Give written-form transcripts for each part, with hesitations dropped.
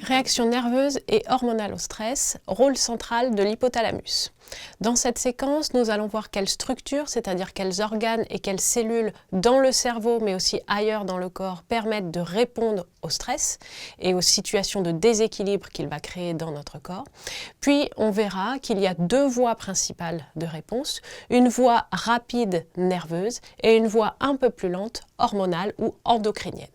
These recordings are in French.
Réaction nerveuse et hormonale au stress, rôle central de l'hypothalamus. Dans cette séquence, nous allons voir quelles structures, c'est-à-dire quels organes et quelles cellules dans le cerveau, mais aussi ailleurs dans le corps, permettent de répondre au stress et aux situations de déséquilibre qu'il va créer dans notre corps. Puis, on verra qu'il y a deux voies principales de réponse, une voie rapide nerveuse et une voie un peu plus lente hormonale ou endocrinienne.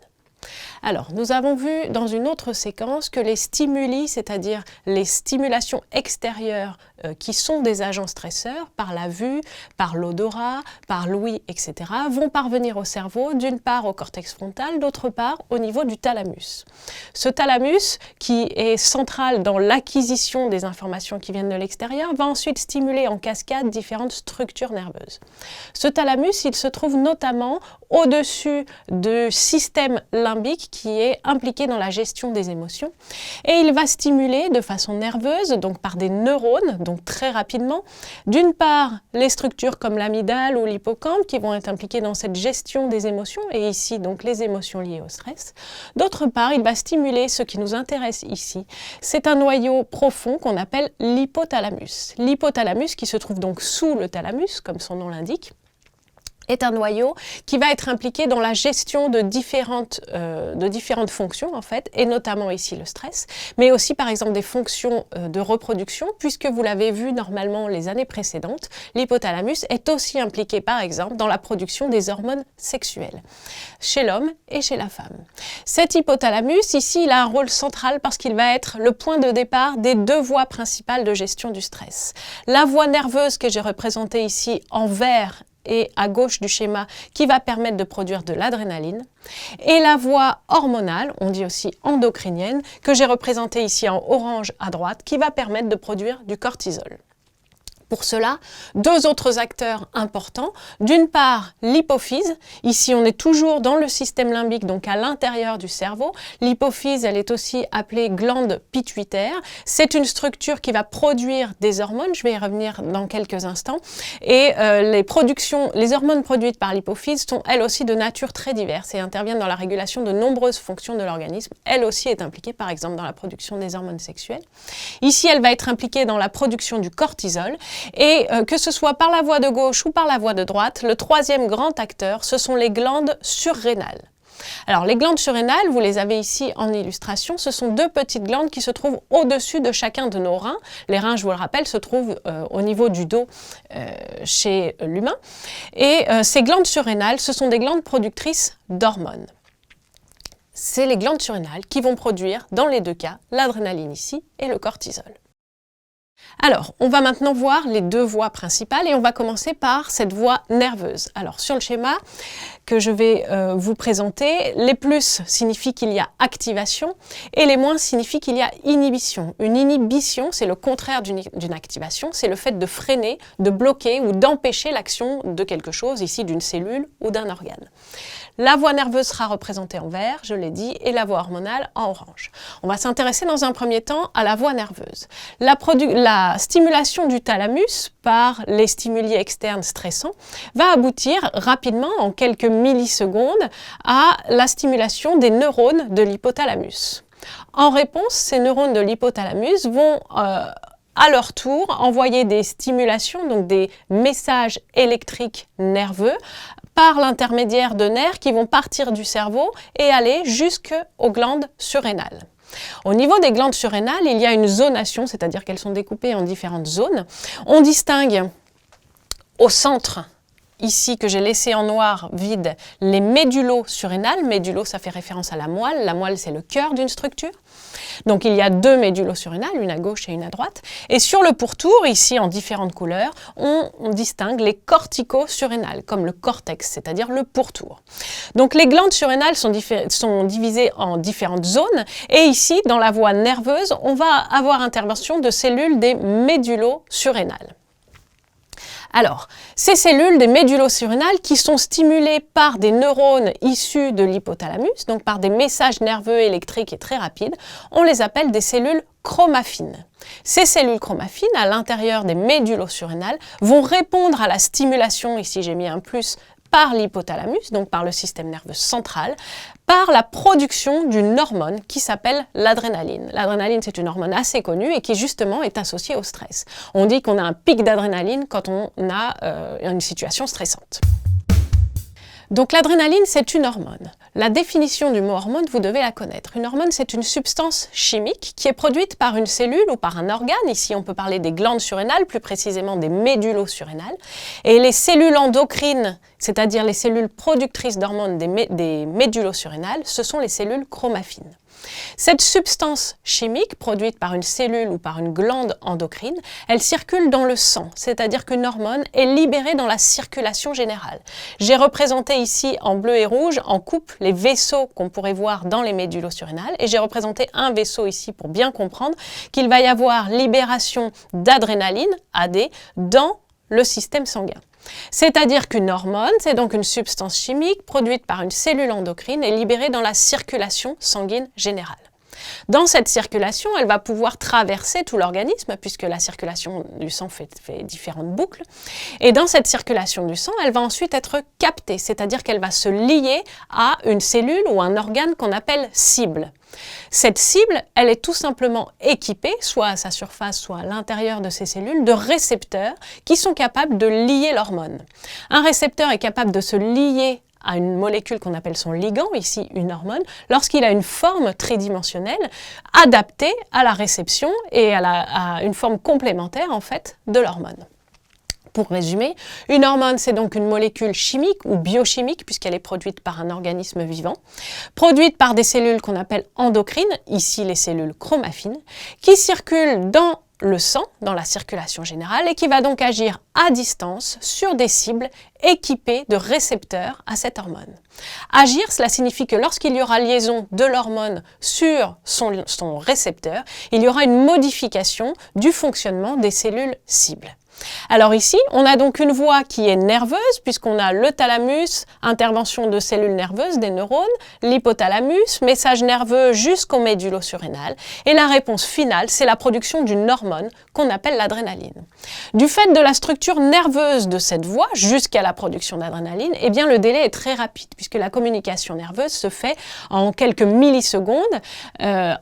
Alors, nous avons vu dans une autre séquence que les stimuli, c'est-à-dire les stimulations extérieures qui sont des agents stresseurs, par la vue, par l'odorat, par l'ouïe, etc., vont parvenir au cerveau, d'une part au cortex frontal, d'autre part au niveau du thalamus. Ce thalamus, qui est central dans l'acquisition des informations qui viennent de l'extérieur, va ensuite stimuler en cascade différentes structures nerveuses. Ce thalamus, il se trouve notamment au-dessus du système limbique qui est impliqué dans la gestion des émotions et il va stimuler de façon nerveuse, donc par des neurones, donc très rapidement, d'une part les structures comme l'amygdale ou l'hippocampe qui vont être impliquées dans cette gestion des émotions et ici donc les émotions liées au stress. D'autre part, il va stimuler ce qui nous intéresse ici. C'est un noyau profond qu'on appelle l'hypothalamus. L'hypothalamus qui se trouve donc sous le thalamus, comme son nom l'indique, est un noyau qui va être impliqué dans la gestion de différentes fonctions en fait, et notamment ici le stress, mais aussi par exemple des fonctions de reproduction, puisque vous l'avez vu normalement les années précédentes, l'hypothalamus est aussi impliqué par exemple dans la production des hormones sexuelles, chez l'homme et chez la femme. Cet hypothalamus ici, il a un rôle central parce qu'il va être le point de départ des deux voies principales de gestion du stress. La voie nerveuse que j'ai représentée ici en vert et à gauche du schéma qui va permettre de produire de l'adrénaline et la voie hormonale, on dit aussi endocrinienne, que j'ai représentée ici en orange à droite qui va permettre de produire du cortisol. Pour cela, deux autres acteurs importants. D'une part, l'hypophyse. Ici, on est toujours dans le système limbique, donc à l'intérieur du cerveau. L'hypophyse, elle est aussi appelée glande pituitaire. C'est une structure qui va produire des hormones. Je vais y revenir dans quelques instants. Et les hormones produites par l'hypophyse sont elles aussi de nature très diverse et interviennent dans la régulation de nombreuses fonctions de l'organisme. Elle aussi est impliquée, par exemple, dans la production des hormones sexuelles. Ici, elle va être impliquée dans la production du cortisol. Et que ce soit par la voie de gauche ou par la voie de droite, le troisième grand acteur, ce sont les glandes surrénales. Alors les glandes surrénales, vous les avez ici en illustration, ce sont deux petites glandes qui se trouvent au-dessus de chacun de nos reins. Les reins, je vous le rappelle, se trouvent au niveau du dos chez l'humain. Et ces glandes surrénales, ce sont des glandes productrices d'hormones. C'est les glandes surrénales qui vont produire, dans les deux cas, l'adrénaline ici et le cortisol. Alors, on va maintenant voir les deux voies principales et on va commencer par cette voie nerveuse. Alors, sur le schéma que je vais vous présenter, les plus signifient qu'il y a activation et les moins signifient qu'il y a inhibition. Une inhibition, c'est le contraire d'une activation, c'est le fait de freiner, de bloquer ou d'empêcher l'action de quelque chose, ici d'une cellule ou d'un organe. La voie nerveuse sera représentée en vert, je l'ai dit, et la voie hormonale en orange. On va s'intéresser dans un premier temps à la voie nerveuse. La stimulation du thalamus par les stimuli externes stressants va aboutir rapidement, en quelques millisecondes, à la stimulation des neurones de l'hypothalamus. En réponse, ces neurones de l'hypothalamus vont à leur tour envoyer des stimulations, donc des messages électriques nerveux, par l'intermédiaire de nerfs qui vont partir du cerveau et aller jusqu'aux glandes surrénales. Au niveau des glandes surrénales, il y a une zonation, c'est-à-dire qu'elles sont découpées en différentes zones. On distingue au centre, ici que j'ai laissé en noir vide, les médullosurrénales. Médullo, ça fait référence à la moelle. La moelle, c'est le cœur d'une structure. Donc il y a deux médullosurrénales, une à gauche et une à droite. Et sur le pourtour, ici en différentes couleurs, on distingue les corticosurrénales, comme le cortex, c'est-à-dire le pourtour. Donc les glandes surrénales sont divisées en différentes zones. Et ici, dans la voie nerveuse, on va avoir intervention de cellules des médullosurrénales. Alors, ces cellules des médullosurrénales qui sont stimulées par des neurones issus de l'hypothalamus, donc par des messages nerveux électriques et très rapides, on les appelle des cellules chromaffines. Ces cellules chromaffines, à l'intérieur des médullosurrénales, vont répondre à la stimulation, ici j'ai mis un plus, par l'hypothalamus, donc par le système nerveux central, par la production d'une hormone qui s'appelle l'adrénaline. L'adrénaline, c'est une hormone assez connue et qui justement est associée au stress. On dit qu'on a un pic d'adrénaline quand on a une situation stressante. Donc l'adrénaline, c'est une hormone. La définition du mot hormone, vous devez la connaître. Une hormone, c'est une substance chimique qui est produite par une cellule ou par un organe. Ici, on peut parler des glandes surrénales, plus précisément des médullosurrénales. Et les cellules endocrines, c'est-à-dire les cellules productrices d'hormones des médullosurrénales, ce sont les cellules chromaffines. Cette substance chimique produite par une cellule ou par une glande endocrine, elle circule dans le sang, c'est-à-dire qu'une hormone est libérée dans la circulation générale. J'ai représenté ici en bleu et rouge, en coupe, les vaisseaux qu'on pourrait voir dans les médullosurrénales et j'ai représenté un vaisseau ici pour bien comprendre qu'il va y avoir libération d'adrénaline, AD, dans le système sanguin. C'est-à-dire qu'une hormone, c'est donc une substance chimique produite par une cellule endocrine et libérée dans la circulation sanguine générale. Dans cette circulation, elle va pouvoir traverser tout l'organisme, puisque la circulation du sang fait différentes boucles. Et dans cette circulation du sang, elle va ensuite être captée, c'est-à-dire qu'elle va se lier à une cellule ou un organe qu'on appelle cible. Cette cible, elle est tout simplement équipée, soit à sa surface, soit à l'intérieur de ces cellules, de récepteurs qui sont capables de lier l'hormone. Un récepteur est capable de se lier à une molécule qu'on appelle son ligand, ici une hormone, lorsqu'il a une forme tridimensionnelle adaptée à la réception et à une forme complémentaire en fait de l'hormone. Pour résumer, une hormone, c'est donc une molécule chimique ou biochimique, puisqu'elle est produite par un organisme vivant, produite par des cellules qu'on appelle endocrines, ici les cellules chromaffines, qui circulent dans le sang, dans la circulation générale, et qui va donc agir à distance sur des cibles équipées de récepteurs à cette hormone. Agir, cela signifie que lorsqu'il y aura liaison de l'hormone sur son récepteur, il y aura une modification du fonctionnement des cellules cibles. Alors ici, on a donc une voie qui est nerveuse, puisqu'on a le thalamus, intervention de cellules nerveuses, des neurones, l'hypothalamus, message nerveux jusqu'au médullosurrénal, et la réponse finale, c'est la production d'une hormone qu'on appelle l'adrénaline. Du fait de la structure nerveuse de cette voie jusqu'à la production d'adrénaline, eh bien le délai est très rapide, puisque la communication nerveuse se fait en quelques millisecondes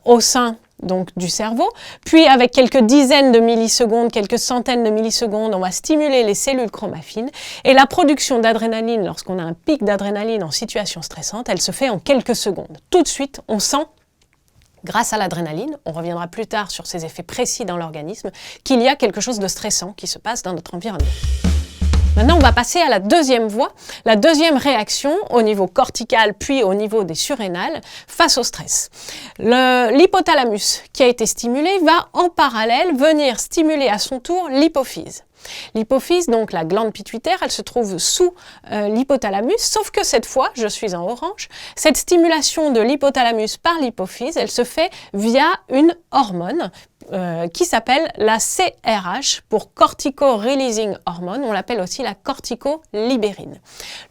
au sein donc du cerveau, puis avec quelques dizaines de millisecondes, quelques centaines de millisecondes, on va stimuler les cellules chromaffines et la production d'adrénaline, lorsqu'on a un pic d'adrénaline en situation stressante, elle se fait en quelques secondes. Tout de suite, on sent, grâce à l'adrénaline, on reviendra plus tard sur ses effets précis dans l'organisme, qu'il y a quelque chose de stressant qui se passe dans notre environnement. Maintenant, on va passer à la deuxième voie, la deuxième réaction au niveau cortical puis au niveau des surrénales face au stress. L'hypothalamus qui a été stimulé va en parallèle venir stimuler à son tour l'hypophyse. L'hypophyse, donc la glande pituitaire, elle se trouve sous l'hypothalamus, sauf que cette fois, je suis en orange, cette stimulation de l'hypothalamus par l'hypophyse, elle se fait via une hormone qui s'appelle la CRH pour Cortico-Releasing Hormone, on l'appelle aussi la corticolibérine.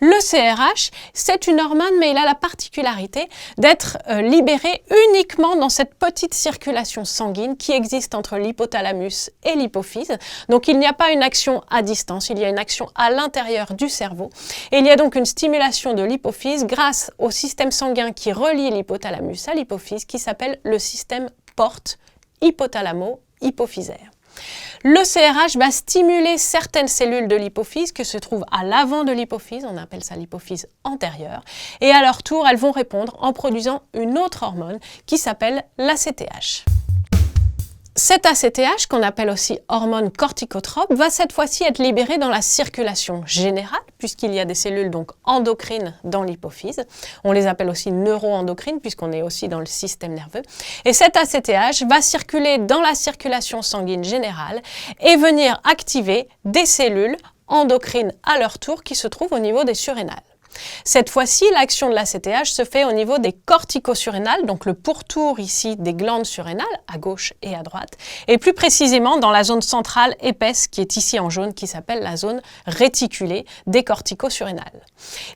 Le CRH, c'est une hormone, mais il a la particularité d'être libéré uniquement dans cette petite circulation sanguine qui existe entre l'hypothalamus et l'hypophyse. Donc il n'y a pas une action à distance, il y a une action à l'intérieur du cerveau. Et il y a donc une stimulation de l'hypophyse grâce au système sanguin qui relie l'hypothalamus à l'hypophyse qui s'appelle le système porte hypothalamo-hypophysaire. Le CRH va stimuler certaines cellules de l'hypophyse qui se trouvent à l'avant de l'hypophyse, on appelle ça l'hypophyse antérieure, et à leur tour, elles vont répondre en produisant une autre hormone qui s'appelle l'ACTH. Cet ACTH, qu'on appelle aussi hormone corticotrope, va cette fois-ci être libéré dans la circulation générale, puisqu'il y a des cellules donc endocrines dans l'hypophyse. On les appelle aussi neuroendocrines, puisqu'on est aussi dans le système nerveux. Et cet ACTH va circuler dans la circulation sanguine générale et venir activer des cellules endocrines à leur tour qui se trouvent au niveau des surrénales. Cette fois-ci, l'action de l'ACTH se fait au niveau des corticosurrénales, donc le pourtour ici des glandes surrénales, à gauche et à droite, et plus précisément dans la zone centrale épaisse qui est ici en jaune, qui s'appelle la zone réticulée des corticosurrénales.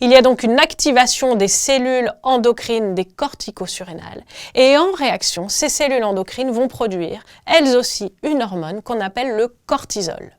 Il y a donc une activation des cellules endocrines des corticosurrénales, et en réaction, ces cellules endocrines vont produire, elles aussi, une hormone qu'on appelle le cortisol.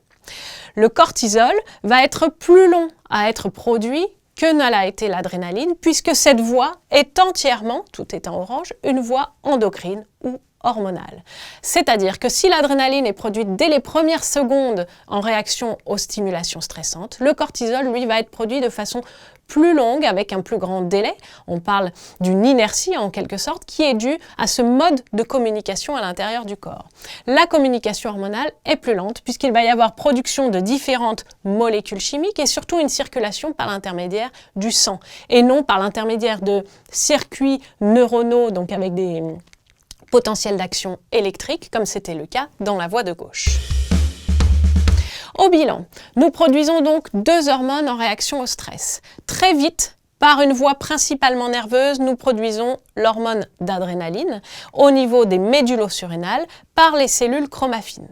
Le cortisol va être plus long à être produit que ne l'a été l'adrénaline, puisque cette voie est entièrement, tout est en orange, une voie endocrine ou hormonale. C'est-à-dire que si l'adrénaline est produite dès les premières secondes en réaction aux stimulations stressantes, le cortisol, lui, va être produit de façon plus longue, avec un plus grand délai. On parle d'une inertie en quelque sorte, qui est due à ce mode de communication à l'intérieur du corps. La communication hormonale est plus lente, puisqu'il va y avoir production de différentes molécules chimiques et surtout une circulation par l'intermédiaire du sang, et non par l'intermédiaire de circuits neuronaux, donc avec des potentiel d'action électrique, comme c'était le cas dans la voie de gauche. Au bilan, nous produisons donc 2 hormones en réaction au stress. Très vite, par une voie principalement nerveuse, nous produisons l'hormone d'adrénaline au niveau des médullosurrénales par les cellules chromaffines.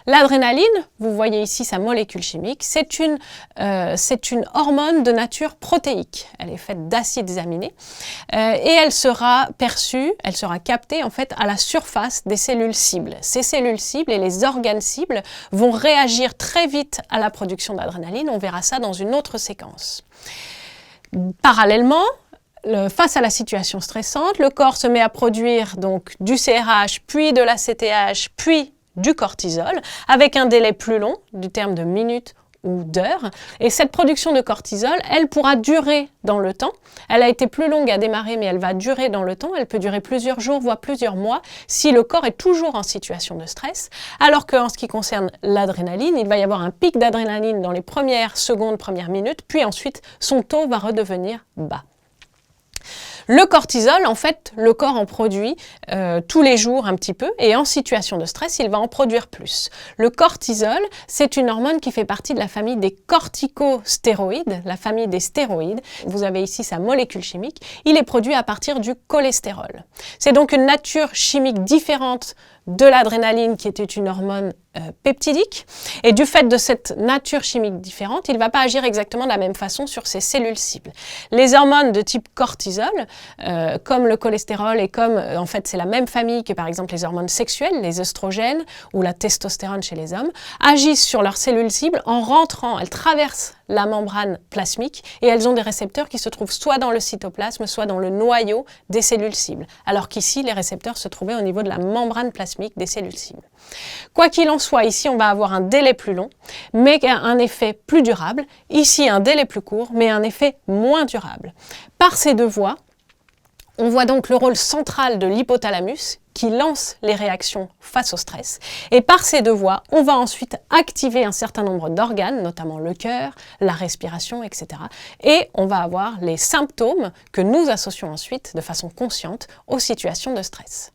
L'adrénaline, vous voyez ici sa molécule chimique, c'est une hormone de nature protéique. Elle est faite d'acides aminés et elle sera perçue, elle sera captée en fait à la surface des cellules cibles. Ces cellules cibles et les organes cibles vont réagir très vite à la production d'adrénaline. On verra ça dans une autre séquence. Parallèlement, face à la situation stressante, le corps se met à produire donc du CRH, puis de l'ACTH, puis du cortisol, avec un délai plus long, du terme de minutes ou d'heures. Et cette production de cortisol, elle pourra durer dans le temps. Elle a été plus longue à démarrer, mais elle va durer dans le temps. Elle peut durer plusieurs jours, voire plusieurs mois, si le corps est toujours en situation de stress. Alors qu'en ce qui concerne l'adrénaline, il va y avoir un pic d'adrénaline dans les premières secondes, premières minutes, puis ensuite, son taux va redevenir bas. Le cortisol, en fait, le corps en produit tous les jours un petit peu et en situation de stress, il va en produire plus. Le cortisol, c'est une hormone qui fait partie de la famille des corticostéroïdes, la famille des stéroïdes. Vous avez ici sa molécule chimique. Il est produit à partir du cholestérol. C'est donc une nature chimique différente de l'adrénaline qui était une hormone peptidique. Et du fait de cette nature chimique différente, il ne va pas agir exactement de la même façon sur ces cellules cibles. Les hormones de type cortisol, comme le cholestérol et comme, en fait, c'est la même famille que par exemple les hormones sexuelles, les œstrogènes ou la testostérone chez les hommes, agissent sur leurs cellules cibles en rentrant, elles traversent la membrane plasmique et elles ont des récepteurs qui se trouvent soit dans le cytoplasme, soit dans le noyau des cellules cibles. Alors qu'ici, les récepteurs se trouvaient au niveau de la membrane plasmique des cellules cibles. Quoi qu'il en soit, ici, on va avoir un délai plus long, mais un effet plus durable. Ici, un délai plus court, mais un effet moins durable. Par ces deux voies, on voit donc le rôle central de l'hypothalamus qui lance les réactions face au stress. Et par ces deux voies, on va ensuite activer un certain nombre d'organes, notamment le cœur, la respiration, etc. Et on va avoir les symptômes que nous associons ensuite de façon consciente aux situations de stress.